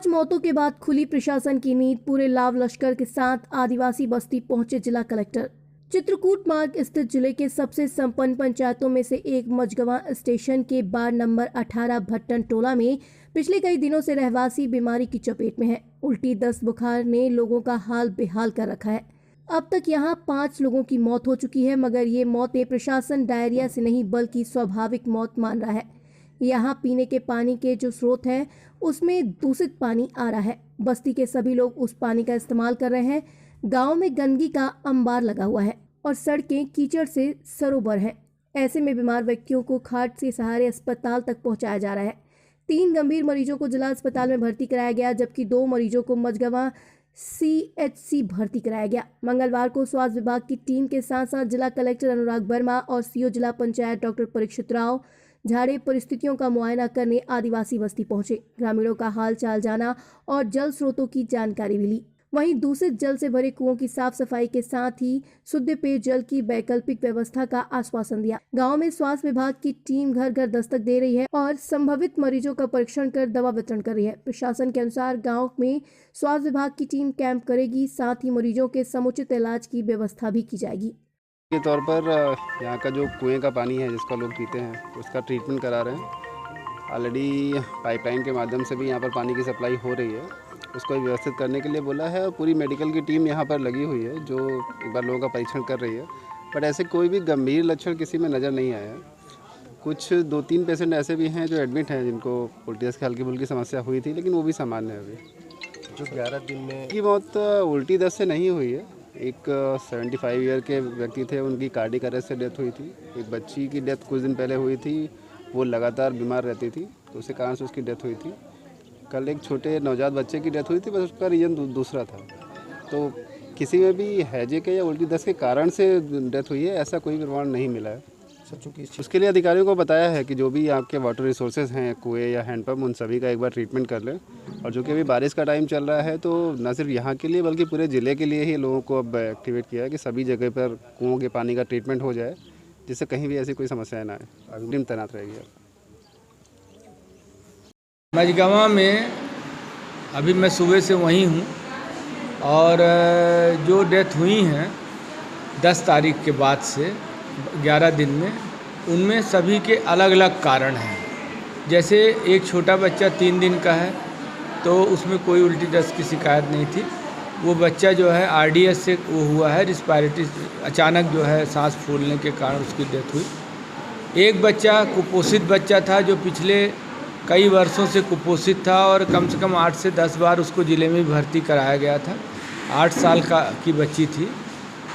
5 मौतों के बाद खुली प्रशासन की नींद। पूरे लाव लश्कर के साथ आदिवासी बस्ती पहुंचे जिला कलेक्टर। चित्रकूट मार्ग स्थित जिले के सबसे संपन्न पंचायतों में से एक मझगवां स्टेशन के वार्ड नंबर 18 भट्टन टोला में पिछले कई दिनों से रहवासी बीमारी की चपेट में है। उल्टी, दस्त, बुखार ने लोगों का हाल बेहाल कर रखा है। अब तक यहां 5 लोगों की मौत हो चुकी है, मगर ये मौतें प्रशासन डायरिया से नहीं बल्कि स्वाभाविक मौत मान रहा है। यहाँ पीने के पानी के जो स्रोत हैं उसमें दूषित पानी आ रहा है। बस्ती के सभी लोग उस पानी का इस्तेमाल कर रहे हैं। गांव में गंदगी का अंबार लगा हुआ है और सड़कें कीचड़ से सरोबर है। ऐसे में बीमार व्यक्तियों को खाट के सहारे अस्पताल तक पहुंचाया जा रहा है। 3 गंभीर मरीजों को जिला अस्पताल में भर्ती कराया गया, जबकि 2 मरीजों को मझगवां CHC भर्ती कराया गया। मंगलवार को स्वास्थ्य विभाग की टीम के साथ साथ जिला कलेक्टर अनुराग वर्मा और CO जिला पंचायत डॉक्टर परीक्षित राव झाड़े परिस्थितियों का मुआयना करने आदिवासी बस्ती पहुंचे। ग्रामीणों का हाल चाल जाना और जल स्रोतों की जानकारी भी ली। वहीं दूषित जल से भरे कुओं की साफ सफाई के साथ ही शुद्ध पेयजल की वैकल्पिक व्यवस्था का आश्वासन दिया। गांव में स्वास्थ्य विभाग की टीम घर घर दस्तक दे रही है और संभावित मरीजों का परीक्षण कर दवा वितरण कर रही है। प्रशासन के अनुसार गांव में स्वास्थ्य विभाग की टीम कैंप करेगी, साथ ही मरीजों के समुचित इलाज की व्यवस्था भी की जाएगी। के तौर पर यहाँ का जो कुएं का पानी है जिसका लोग पीते हैं उसका ट्रीटमेंट करा रहे हैं। ऑलरेडी पाइपलाइन के माध्यम से भी यहाँ पर पानी की सप्लाई हो रही है, उसको व्यवस्थित करने के लिए बोला है और पूरी मेडिकल की टीम यहाँ पर लगी हुई है जो एक बार लोगों का परीक्षण कर रही है। बट ऐसे कोई भी गंभीर लक्षण किसी में नज़र नहीं आया। कुछ 2-3 पेशेंट ऐसे भी हैं जो एडमिट हैं जिनको उल्टी दस्त की हल्की फुल्की समस्या हुई थी, लेकिन वो भी सामान्य है। अभी जो 11 दिन में की मौत उल्टी दस्त से नहीं हुई है। एक 75 ईयर के व्यक्ति थे, उनकी कार्डियक अरेस्ट से डेथ हुई थी। एक बच्ची की डेथ कुछ दिन पहले हुई थी, वो लगातार बीमार रहती थी तो उसी कारण से उसकी डेथ हुई थी। कल एक छोटे नवजात बच्चे की डेथ हुई थी, बस उसका रीजन दूसरा था। तो किसी में भी हैजे के या उल्टी दस्त के कारण से डेथ हुई है ऐसा कोई प्रमाण नहीं मिला है। चूँकि उसके लिए अधिकारियों को बताया है कि जो भी आपके वाटर रिसोर्सेज हैं, कुएँ या हैंडपम्प, उन सभी का एक बार ट्रीटमेंट कर लें। और जो कि अभी बारिश का टाइम चल रहा है तो न सिर्फ यहाँ के लिए बल्कि पूरे ज़िले के लिए ही लोगों को अब एक्टिवेट किया है कि सभी जगह पर कुओं के पानी का ट्रीटमेंट हो जाए, जिससे कहीं भी ऐसी कोई समस्याएं ना आए। अभी टीम तैनात रहेगी। मझगवां में अभी मैं सुबह से वहीं हूँ और जो डेथ हुई हैं 10 तारीख के बाद से 11 दिन में, उनमें सभी के अलग अलग कारण हैं। जैसे एक छोटा बच्चा 3 दिन का है तो उसमें कोई उल्टी दस्त की शिकायत नहीं थी। वो बच्चा जो है RDS से वो हुआ है, रिस्पायरेटरी अचानक जो है सांस फूलने के कारण उसकी डेथ हुई। एक बच्चा कुपोषित बच्चा था जो पिछले कई वर्षों से कुपोषित था और कम से कम 8 से 10 बार उसको ज़िले में भर्ती कराया गया था। 8 साल की बच्ची थी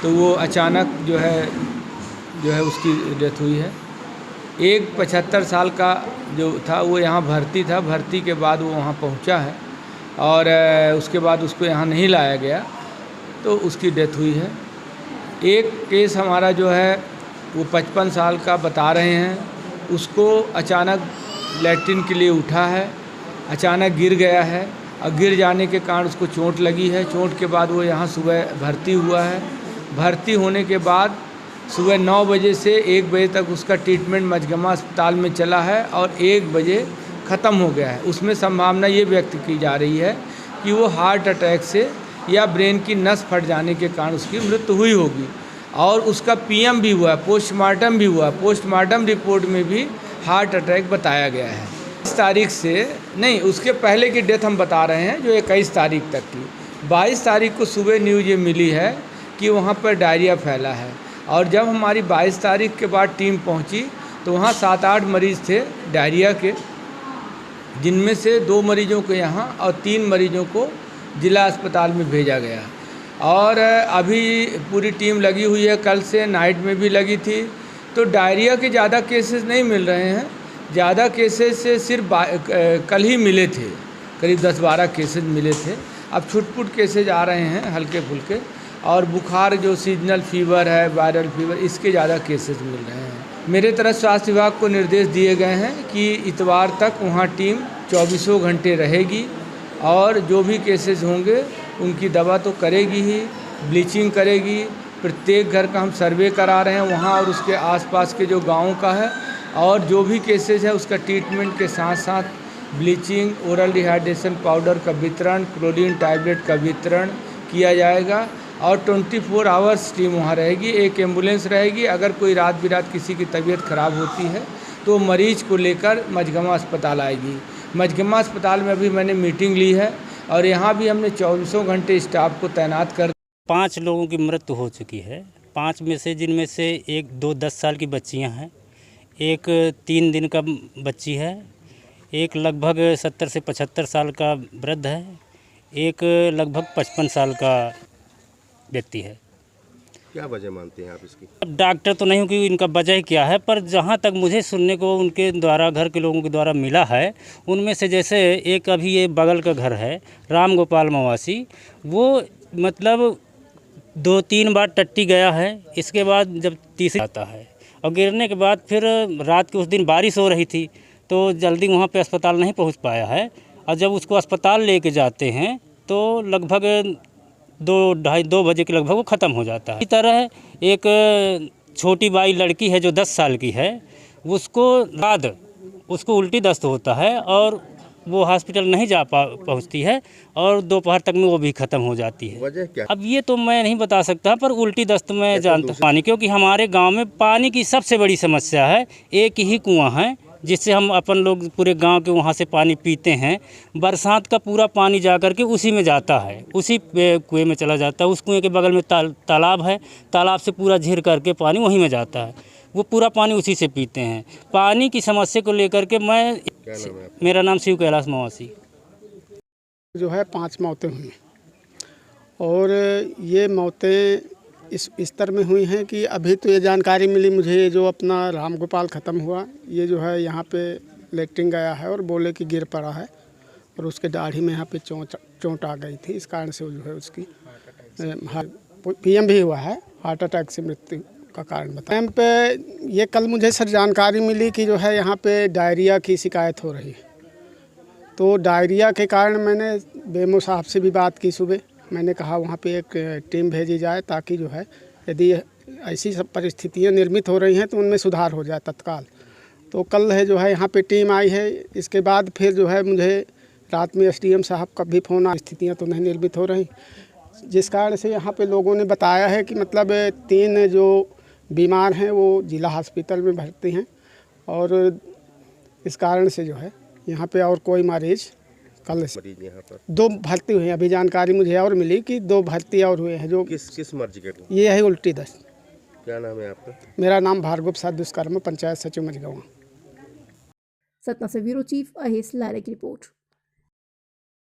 तो वो अचानक जो है उसकी डेथ हुई है। एक 75 साल का जो था वो यहाँ भर्ती था, भर्ती के बाद वो वहाँ पहुँचा है और उसके बाद उसको यहाँ नहीं लाया गया तो उसकी डेथ हुई है। एक केस हमारा जो है वो 55 साल का बता रहे हैं, उसको अचानक लैट्रिन के लिए उठा है, अचानक गिर गया है और गिर जाने के कारण उसको चोट लगी है। चोट के बाद वो यहाँ सुबह भर्ती हुआ है। भर्ती होने के बाद सुबह 9 बजे से 1 बजे तक उसका ट्रीटमेंट मझगवां अस्पताल में चला है और 1 बजे ख़त्म हो गया है। उसमें संभावना ये व्यक्त की जा रही है कि वो हार्ट अटैक से या ब्रेन की नस फट जाने के कारण उसकी मृत्यु हुई होगी। और उसका PM भी हुआ, पोस्टमार्टम भी हुआ। पोस्टमार्टम रिपोर्ट में भी हार्ट अटैक बताया गया है। 22 तारीख से नहीं, उसके पहले की डेथ हम बता रहे हैं जो 21 तारीख तक की। 22 तारीख को सुबह न्यूज़ ये मिली है कि वहाँ पर डायरिया फैला है और जब हमारी 22 तारीख के बाद टीम पहुँची तो वहाँ 7-8 मरीज़ थे डायरिया के, जिनमें से 2 मरीजों को यहाँ और 3 मरीजों को जिला अस्पताल में भेजा गया। और अभी पूरी टीम लगी हुई है, कल से नाइट में भी लगी थी। तो डायरिया के ज़्यादा केसेस नहीं मिल रहे हैं, ज़्यादा केसेस से सिर्फ कल ही मिले थे, करीब 10-12 केसेस मिले थे। अब छुटपुट केसेज आ रहे हैं हल्के फुल्के, और बुखार जो सीजनल फीवर है, वायरल फीवर, इसके ज़्यादा केसेस मिल रहे हैं। मेरे तरफ स्वास्थ्य विभाग को निर्देश दिए गए हैं कि इतवार तक वहाँ टीम 24 घंटे रहेगी और जो भी केसेस होंगे उनकी दवा तो करेगी ही, ब्लीचिंग करेगी। प्रत्येक घर का हम सर्वे करा रहे हैं वहाँ और उसके आसपास के जो गाँव का है, और जो भी केसेस है उसका ट्रीटमेंट के साथ साथ ब्लीचिंग, ओरल डिहाइड्रेशन पाउडर का वितरण, क्लोरीन टैबलेट का वितरण किया जाएगा और 24 आवर्स टीम वहाँ रहेगी। एक एम्बुलेंस रहेगी। अगर कोई रात बिरात किसी की तबीयत खराब होती है तो मरीज को लेकर मझगमा अस्पताल आएगी। मझगमा अस्पताल में अभी मैंने मीटिंग ली है और यहाँ भी हमने 24 घंटे स्टाफ को तैनात कर 5 लोगों की मृत्यु हो चुकी है। 5 में से जिनमें से एक 2 10 साल की बच्चियां हैं, एक 3 दिन का बच्ची है, एक लगभग 70 से 75 साल का वृद्ध है, एक लगभग 55 साल का व्यक्ति है। क्या वजह मानते हैं आप इसकी? अब डॉक्टर तो नहीं हूँ कि इनका वजह क्या है, पर जहाँ तक मुझे सुनने को उनके द्वारा घर के लोगों के द्वारा मिला है, उनमें से जैसे एक अभी ये बगल का घर है राम गोपाल मवासी, वो मतलब 2-3 बार टट्टी गया है। इसके बाद जब तीसरी आता है और गिरने के बाद फिर रात के उस दिन बारिश हो रही थी तो जल्दी वहाँ पे अस्पताल नहीं पहुँच पाया है और जब उसको अस्पताल लेके जाते हैं तो लगभग 2-2:30 बजे के लगभग वो ख़त्म हो जाता है। इसी तरह एक छोटी बाई लड़की है जो 10 साल की है, उसको उल्टी दस्त होता है और वो हॉस्पिटल नहीं जा पहुंचती है और दोपहर तक में वो भी ख़त्म हो जाती है। वजह क्या? अब ये तो मैं नहीं बता सकता, पर उल्टी दस्त में जानता हूँ पानी, क्योंकि हमारे गांव में पानी की सबसे बड़ी समस्या है। एक ही कुआं है जिससे हम अपन लोग पूरे गांव के वहाँ से पानी पीते हैं। बरसात का पूरा पानी जा कर के उसी में जाता है, उसी कुएँ में चला जाता है। उस कुएँ के बगल में तालाब है, तालाब से पूरा झीर करके पानी वहीं में जाता है, वो पूरा पानी उसी से पीते हैं। पानी की समस्या को लेकर के मेरा नाम शिव कैलाश मवासी। जो है 5 मौतें हुई और ये मौतें इस स्तर में हुई हैं कि अभी तो ये जानकारी मिली मुझे, जो अपना राम गोपाल ख़त्म हुआ, ये जो है यहाँ पे लेटरिन गया है और बोले कि गिर पड़ा है और उसके दाढ़ी में यहाँ पे चोट आ गई थी। इस कारण से वो जो है उसकी PM भी हुआ है, हार्ट अटैक से मृत्यु का कारण बताया। टाइम पे ये कल मुझे सर जानकारी मिली कि जो है यहाँ पे डायरिया की शिकायत हो रही है। तो डायरिया के कारण मैंने बेमो साहब से भी बात की सुबह। मैंने कहा वहाँ पे एक टीम भेजी जाए ताकि जो है यदि ऐसी सब परिस्थितियाँ निर्मित हो रही हैं तो उनमें सुधार हो जाए तत्काल। तो कल है जो है यहाँ पे टीम आई है। इसके बाद फिर जो है मुझे रात में SDM साहब का भी फ़ोन आया, स्थितियाँ तो नहीं निर्मित हो रही, जिस कारण से यहाँ पे लोगों ने बताया है कि मतलब 3 जो बीमार हैं वो जिला हॉस्पिटल में भर्ती हैं और इस कारण से जो है यहाँ पे और कोई मरीज कल से यहाँ पर 2 भर्ती हुए हैं। अभी जानकारी मुझे और मिली कि 2 भर्ती और हुए हैं। जो किस मर्जी के? ये है उल्टी दस्त। क्या नाम है आपका? मेरा नाम भार्गव प्रसाद दुष्कर्म, पंचायत सचिव मझगवा। सतना से ब्यूरो चीफ अहेस लारे की रिपोर्ट।